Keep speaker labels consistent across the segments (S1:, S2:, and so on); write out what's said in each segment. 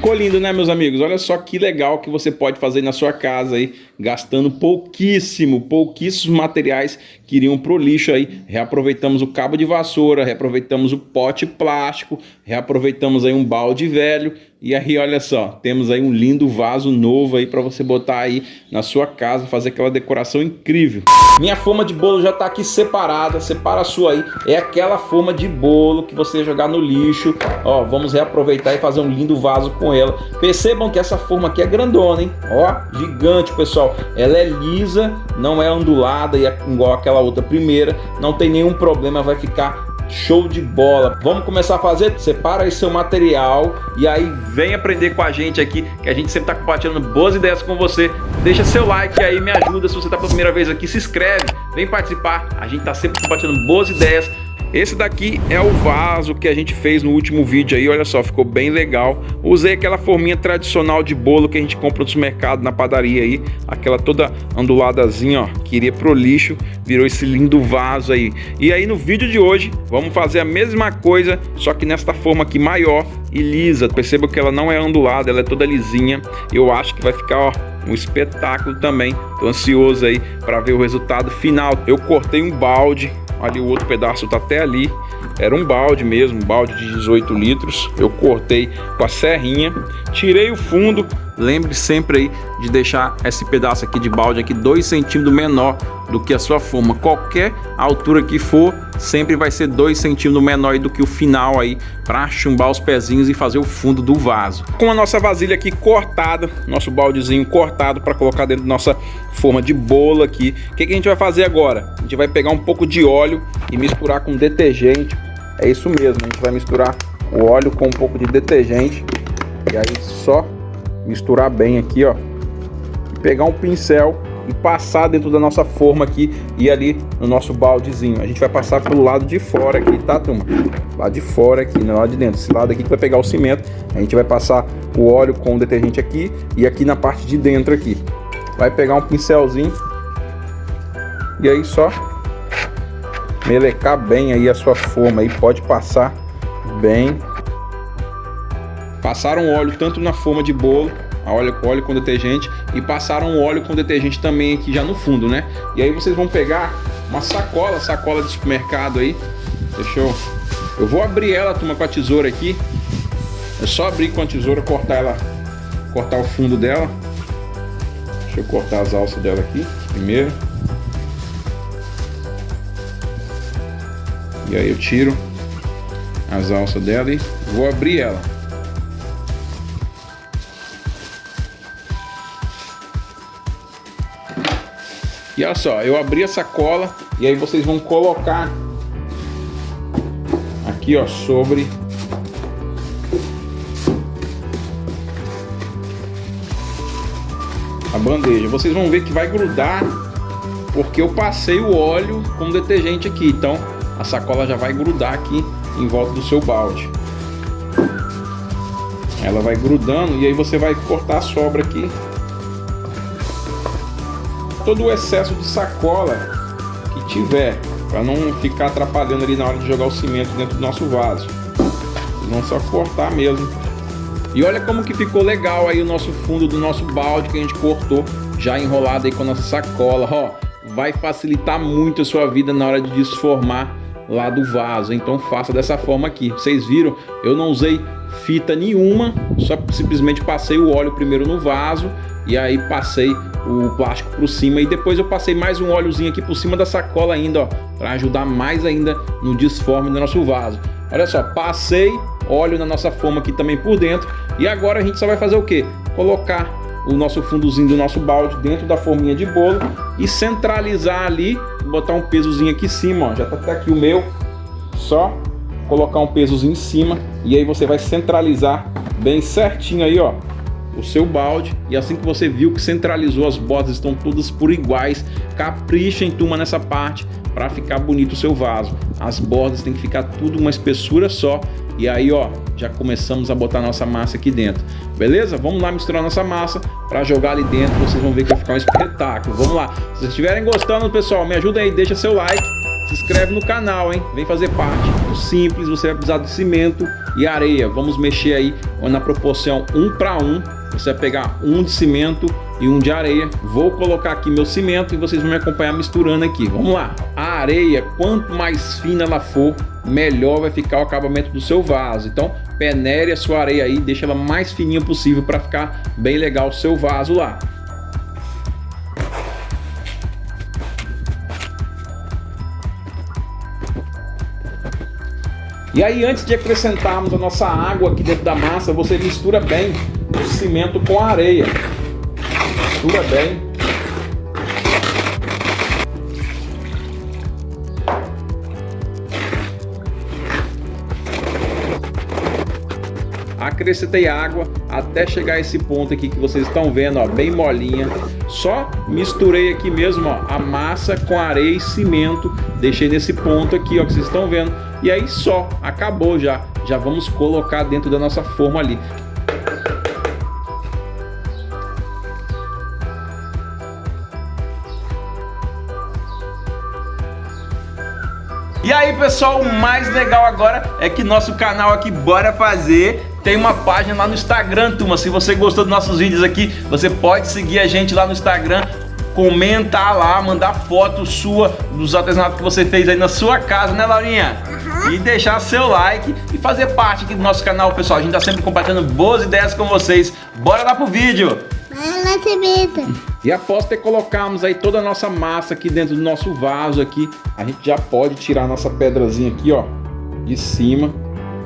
S1: Ficou lindo, né, meus amigos? Olha só que legal que você pode fazer na sua casa aí, gastando pouquíssimos materiais que iriam pro lixo aí. Reaproveitamos o cabo de vassoura, reaproveitamos o pote plástico, reaproveitamos aí um balde velho. E aí, olha só, temos aí um lindo vaso novo aí para você botar aí na sua casa, fazer aquela decoração incrível. Minha forma de bolo já tá aqui separada, separa a sua aí. É aquela forma de bolo que você jogar no lixo. Ó, vamos reaproveitar e fazer um lindo vaso com ela. Percebam que essa forma aqui é grandona, hein? Ó, gigante, pessoal. Ela é lisa, não é ondulada e é igual aquela outra primeira. Não tem nenhum problema, vai ficar show de bola. Vamos começar a fazer? Separa aí seu material e aí vem aprender com a gente aqui, que a gente sempre tá compartilhando boas ideias com você. Deixa seu like aí, me ajuda. Se você tá pela primeira vez aqui, se inscreve, vem participar. A gente tá sempre compartilhando boas ideias. Esse daqui é o vaso que a gente fez no último vídeo aí, olha só, ficou bem legal. Usei aquela forminha tradicional de bolo que a gente compra no supermercado, na padaria aí, aquela toda onduladazinha, ó, que iria pro lixo, virou esse lindo vaso aí. E aí no vídeo de hoje, vamos fazer a mesma coisa, só que nesta forma aqui maior e lisa. Perceba que ela não é ondulada, ela é toda lisinha. Eu acho que vai ficar, ó, um espetáculo também. Tô ansioso aí para ver o resultado final. Eu cortei um balde. Ali o outro pedaço tá até ali, era um balde mesmo, um balde de 18 litros, eu cortei com a serrinha, tirei o fundo. Lembre sempre aí de deixar esse pedaço aqui de balde aqui 2 centímetros menor do que a sua forma. Qualquer altura que for, sempre vai ser 2 centímetros menor do que o final aí, para chumbar os pezinhos e fazer o fundo do vaso. Com a nossa vasilha aqui cortada, nosso baldezinho cortado para colocar dentro da nossa forma de bolo aqui. O que a gente vai fazer agora? A gente vai pegar um pouco de óleo e misturar com detergente. É isso mesmo, a gente vai misturar o óleo com um pouco de detergente e aí só misturar bem aqui, ó, e pegar um pincel e passar dentro da nossa forma aqui e ali no nosso baldezinho. A gente vai passar pelo lado de fora aqui, tá, turma? Lá de fora aqui, não lá de dentro. Esse lado aqui que vai pegar o cimento, a gente vai passar o óleo com o detergente aqui e aqui na parte de dentro aqui. Vai pegar um pincelzinho e aí só melecar bem aí a sua forma aí, pode passar bem. Passaram óleo tanto na forma de bolo, óleo com detergente, e passaram óleo com detergente também aqui já no fundo, né? E aí vocês vão pegar uma sacola de supermercado aí. Eu vou abrir ela, turma, com a tesoura aqui. É só abrir com a tesoura, cortar o fundo dela. Deixa eu cortar as alças dela aqui primeiro. E aí eu tiro as alças dela e vou abrir ela. E olha só, eu abri a sacola e aí vocês vão colocar aqui, ó, sobre a bandeja. Vocês vão ver que vai grudar porque eu passei o óleo com detergente aqui, então a sacola já vai grudar aqui em volta do seu balde. Ela vai grudando e aí você vai cortar a sobra aqui. Todo o excesso de sacola que tiver, para não ficar atrapalhando ali na hora de jogar o cimento dentro do nosso vaso. Não só cortar mesmo. E olha como que ficou legal aí o nosso fundo do nosso balde que a gente cortou, já enrolado aí com a nossa sacola. Ó, vai facilitar muito a sua vida na hora de desformar lá do vaso. Então faça dessa forma aqui. Vocês viram? Eu não usei fita nenhuma, só simplesmente passei o óleo primeiro no vaso e aí passei o plástico por cima e depois eu passei mais um óleozinho aqui por cima da sacola ainda, ó, para ajudar mais ainda no desforme do nosso vaso. Olha só, passei óleo na nossa forma aqui também por dentro e agora a gente só vai fazer o que? Colocar o nosso fundozinho do nosso balde dentro da forminha de bolo e centralizar ali, botar um pesozinho aqui em cima, ó, já tá até aqui o meu, só colocar um pesozinho em cima e aí você vai centralizar bem certinho aí, ó, o seu balde. E assim que você viu que centralizou, as bordas estão todas por iguais, caprichem, turma, nessa parte para ficar bonito o seu vaso. As bordas tem que ficar tudo uma espessura só. E aí, ó, já começamos a botar nossa massa aqui dentro, beleza? Vamos lá misturar nossa massa para jogar ali dentro. Vocês vão ver que vai ficar um espetáculo. Vamos lá. Se vocês estiverem gostando, pessoal, me ajuda aí, deixa seu like, se inscreve no canal, hein? Vem fazer parte. Muito simples, você vai precisar de cimento e areia. Vamos mexer aí na proporção 1 para 1. Você vai pegar um de cimento e um de areia. Vou colocar aqui meu cimento e vocês vão me acompanhar misturando aqui. Vamos lá. A areia, quanto mais fina ela for, melhor vai ficar o acabamento do seu vaso. Então, peneire a sua areia aí, deixa ela mais fininha possível para ficar bem legal o seu vaso lá. E aí, antes de acrescentarmos a nossa água aqui dentro da massa, você mistura bem o cimento com a areia. Mistura bem. Acrescentei água até chegar a esse ponto aqui que vocês estão vendo, ó, bem molinha. Só misturei aqui mesmo, ó, a massa com areia e cimento. Deixei nesse ponto aqui, ó, que vocês estão vendo. E aí só, acabou já. Já vamos colocar dentro da nossa forma ali. E aí, pessoal, o mais legal agora é que nosso canal aqui, Bora Fazer, tem uma página lá no Instagram, turma. Se você gostou dos nossos vídeos aqui, você pode seguir a gente lá no Instagram, comentar lá, mandar foto sua dos artesanatos que você fez aí na sua casa, né, Laurinha? E deixar seu like e fazer parte aqui do nosso canal, pessoal. A gente tá sempre compartilhando boas ideias com vocês. Bora lá pro vídeo! E após ter colocamos aí toda a nossa massa aqui dentro do nosso vaso aqui, a gente já pode tirar a nossa pedrazinha aqui, ó, de cima.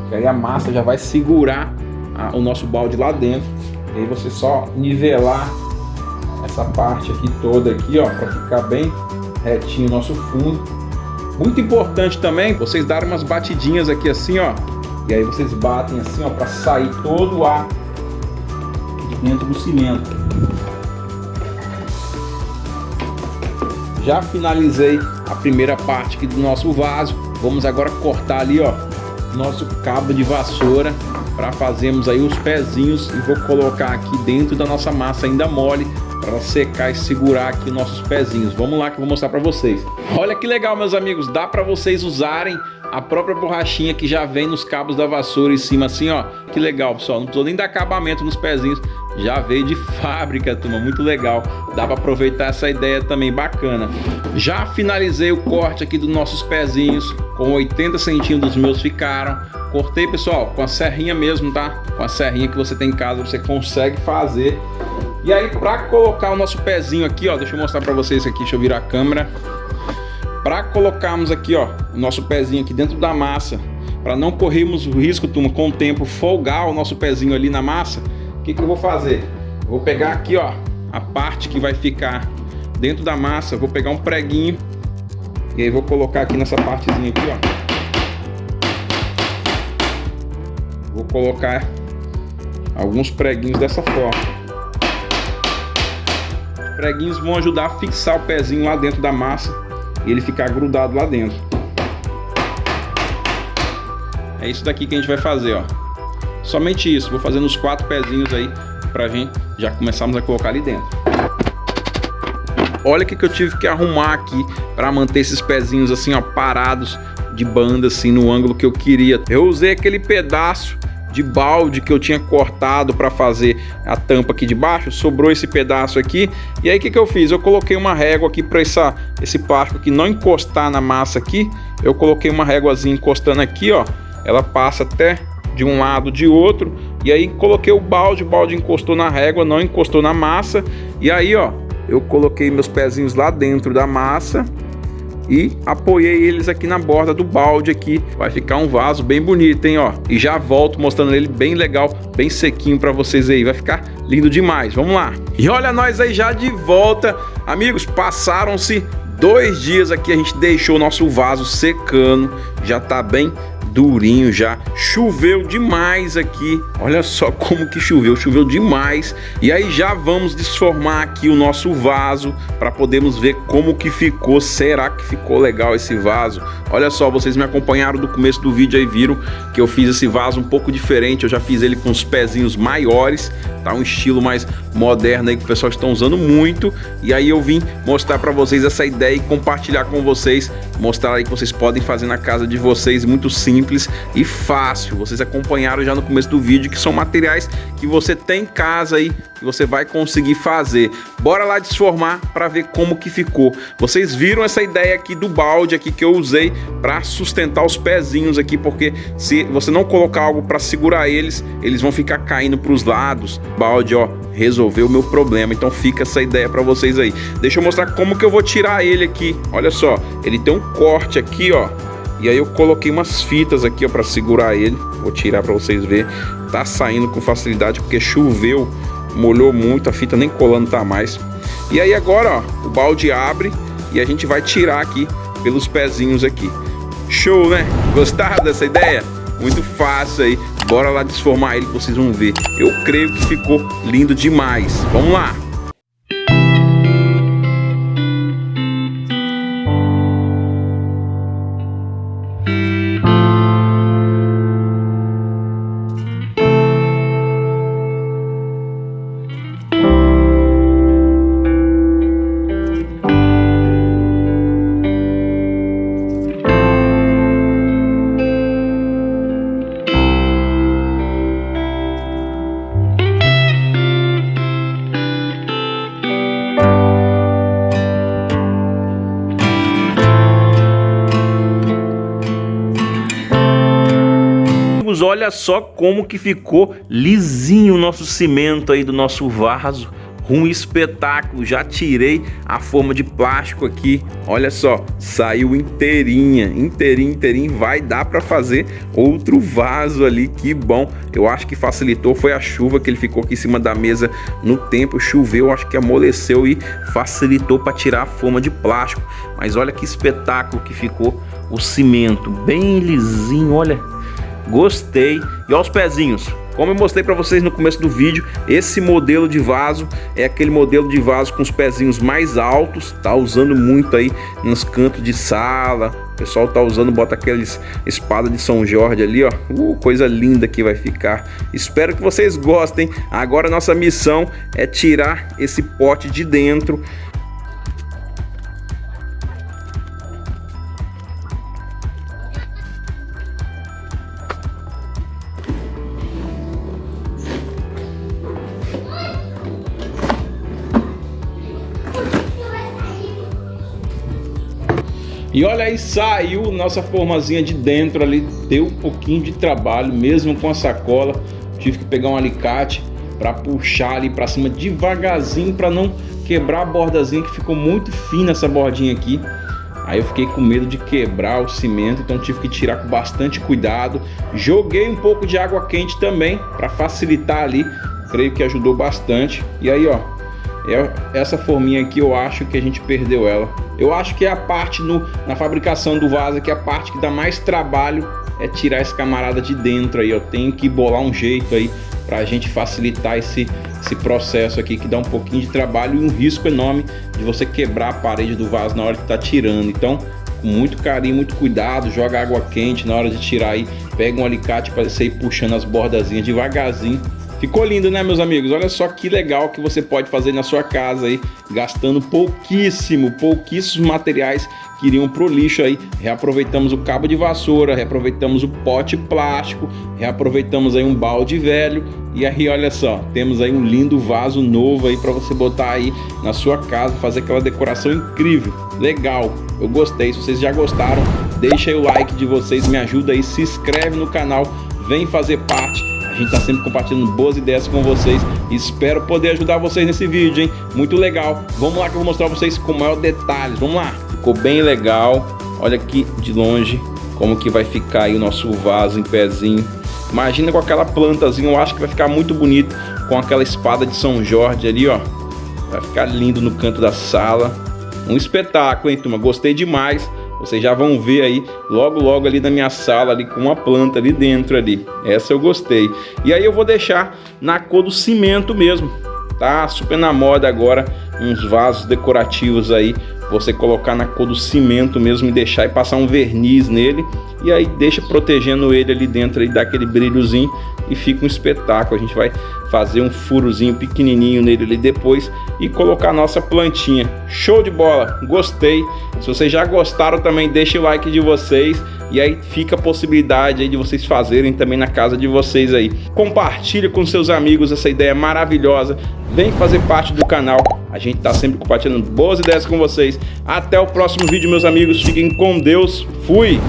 S1: Que aí a massa já vai segurar o nosso balde lá dentro. E aí você só nivelar essa parte aqui toda aqui, ó, para ficar bem retinho o nosso fundo. Muito importante também vocês darem umas batidinhas aqui assim, ó. E aí vocês batem assim, ó, para sair todo o ar de dentro do cimento. Já finalizei a primeira parte aqui do nosso vaso. Vamos agora cortar ali, ó, nosso cabo de vassoura para fazermos aí os pezinhos e vou colocar aqui dentro da nossa massa ainda mole para secar e segurar aqui nossos pezinhos. Vamos lá que eu vou mostrar para vocês. Olha que legal, meus amigos, dá para vocês usarem a própria borrachinha que já vem nos cabos da vassoura em cima assim, ó. Que legal, pessoal, não precisou nem dar acabamento nos pezinhos, já veio de fábrica, turma, muito legal. Dá para aproveitar essa ideia também, bacana. Já finalizei o corte aqui dos nossos pezinhos, com 80 centímetros meus ficaram. Cortei, pessoal, com a serrinha mesmo, tá? Com a serrinha que você tem em casa, você consegue fazer. E aí, para colocar o nosso pezinho aqui, ó, deixa eu mostrar para vocês aqui, deixa eu virar a câmera. Para colocarmos aqui, ó, o nosso pezinho aqui dentro da massa, para não corrermos o risco, turma, com o tempo folgar o nosso pezinho ali na massa, o que eu vou fazer? Vou pegar aqui, ó, a parte que vai ficar dentro da massa, vou pegar um preguinho e aí vou colocar aqui nessa partezinha aqui, ó. Vou colocar alguns preguinhos dessa forma. Os preguinhos vão ajudar a fixar o pezinho lá dentro da massa e ele ficar grudado lá dentro. É isso daqui que a gente vai fazer, ó. Somente isso, vou fazendo os 4 pezinhos aí pra gente já começarmos a colocar ali dentro. Olha o que eu tive que arrumar aqui para manter esses pezinhos assim, ó, parados de banda assim no ângulo que eu queria. Eu usei aquele pedaço de balde que eu tinha cortado para fazer a tampa aqui de baixo, sobrou esse pedaço aqui, e aí o que eu fiz? Eu coloquei uma régua aqui para esse plástico aqui não encostar na massa aqui, eu coloquei uma réguazinha encostando aqui, ó, ela passa até de um lado de outro, e aí coloquei o balde encostou na régua, não encostou na massa, e aí, ó, eu coloquei meus pezinhos lá dentro da massa e apoiei eles aqui na borda do balde aqui. Vai ficar um vaso bem bonito, hein, ó. E já volto mostrando ele bem legal, bem sequinho para vocês aí. Vai ficar lindo demais. Vamos lá. E olha nós aí já de volta. Amigos, passaram-se 2 dias aqui. A gente deixou o nosso vaso secando. Já tá bem durinho já. Choveu demais aqui. Olha só como que choveu demais. E aí já vamos desformar aqui o nosso vaso para podermos ver como que ficou. Será que ficou legal esse vaso? Olha só, vocês me acompanharam do começo do vídeo aí, viram que eu fiz esse vaso um pouco diferente. Eu já fiz ele com os pezinhos maiores, tá? Um estilo mais moderno aí que o pessoal está usando muito. E aí eu vim mostrar para vocês essa ideia e compartilhar com vocês, mostrar aí que vocês podem fazer na casa de vocês, muito simples e fácil. Vocês acompanharam já no começo do vídeo que são materiais que você tem em casa aí, que você vai conseguir fazer. Bora lá desformar para ver como que ficou. Vocês viram essa ideia aqui do balde aqui que eu usei para sustentar os pezinhos aqui, porque se você não colocar algo para segurar eles, eles vão ficar caindo para os lados. Balde, ó, resolveu o meu problema. Então fica essa ideia para vocês aí. Deixa eu mostrar como que eu vou tirar ele aqui. Olha só, ele tem um corte aqui, ó. E aí eu coloquei umas fitas aqui, ó, para segurar ele. Vou tirar para vocês verem. Tá saindo com facilidade porque choveu, molhou muito, a fita nem colando tá mais. E aí agora, ó, o balde abre e a gente vai tirar aqui pelos pezinhos aqui. Show, né? Gostaram dessa ideia? Muito fácil aí. Bora lá desformar ele que vocês vão ver. Eu creio que ficou lindo demais. Vamos lá! Olha só como que ficou lisinho o nosso cimento aí do nosso vaso. Um espetáculo. Já tirei a forma de plástico aqui. Olha só, saiu inteirinha, inteirinho. Vai dar para fazer outro vaso ali. Que bom. Eu acho que facilitou foi a chuva que ele ficou aqui em cima da mesa no tempo. Choveu, acho que amoleceu e facilitou para tirar a forma de plástico. Mas olha que espetáculo que ficou o cimento, bem lisinho, olha. Gostei. E olha os pezinhos. Como eu mostrei para vocês no começo do vídeo, esse modelo de vaso é aquele modelo de vaso com os pezinhos mais altos. Tá usando muito aí nos cantos de sala. O pessoal tá usando, bota aqueles espada de São Jorge ali, ó. Coisa linda que vai ficar. Espero que vocês gostem. Agora nossa missão é tirar esse pote de dentro. E olha aí, saiu nossa formazinha de dentro ali. Deu um pouquinho de trabalho, mesmo com a sacola. Tive que pegar um alicate para puxar ali para cima devagarzinho, para não quebrar a bordazinha, que ficou muito fina essa bordinha aqui. Aí eu fiquei com medo de quebrar o cimento, então tive que tirar com bastante cuidado. Joguei um pouco de água quente também para facilitar ali. Creio que ajudou bastante. E aí, ó, essa forminha aqui eu acho que a gente perdeu ela. Eu acho que é a parte na fabricação do vaso, que é a parte que dá mais trabalho, é tirar esse camarada de dentro aí. Eu tenho que bolar um jeito aí pra gente facilitar esse processo aqui, que dá um pouquinho de trabalho e um risco enorme de você quebrar a parede do vaso na hora que tá tirando. Então, com muito carinho, muito cuidado, joga água quente na hora de tirar aí, pega um alicate para você ir puxando as bordazinhas devagarzinho. Ficou lindo, né, meus amigos? Olha só que legal que você pode fazer na sua casa aí, gastando pouquíssimos materiais que iriam pro lixo aí. Reaproveitamos o cabo de vassoura, reaproveitamos o pote plástico, reaproveitamos aí um balde velho. E aí, olha só, temos aí um lindo vaso novo aí para você botar aí na sua casa, fazer aquela decoração incrível. Legal, eu gostei. Se vocês já gostaram, deixa aí o like de vocês, me ajuda aí, se inscreve no canal, vem fazer parte. A gente tá sempre compartilhando boas ideias com vocês. Espero poder ajudar vocês nesse vídeo, hein? Muito legal. Vamos lá que eu vou mostrar vocês com maior detalhes. Vamos lá. Ficou bem legal. Olha aqui de longe como que vai ficar aí o nosso vaso em pezinho. Imagina com aquela plantazinha. Eu acho que vai ficar muito bonito com aquela espada de São Jorge ali, ó. Vai ficar lindo no canto da sala. Um espetáculo, hein, turma? Gostei demais. Vocês já vão ver aí, logo ali na minha sala, ali com uma planta ali dentro ali. Essa eu gostei. E aí eu vou deixar na cor do cimento mesmo, tá? Super na moda agora, uns vasos decorativos aí, você colocar na cor do cimento mesmo e deixar e passar um verniz nele. E aí deixa protegendo ele ali dentro, aí dá aquele brilhozinho e fica um espetáculo. A gente vai fazer um furozinho pequenininho nele ali depois e colocar a nossa plantinha. Show de bola, gostei. Se vocês já gostaram também, deixa o like de vocês. E aí fica a possibilidade aí de vocês fazerem também na casa de vocês aí. Compartilha com seus amigos essa ideia maravilhosa. Vem fazer parte do canal. A gente tá sempre compartilhando boas ideias com vocês. Até o próximo vídeo, meus amigos. Fiquem com Deus. Fui!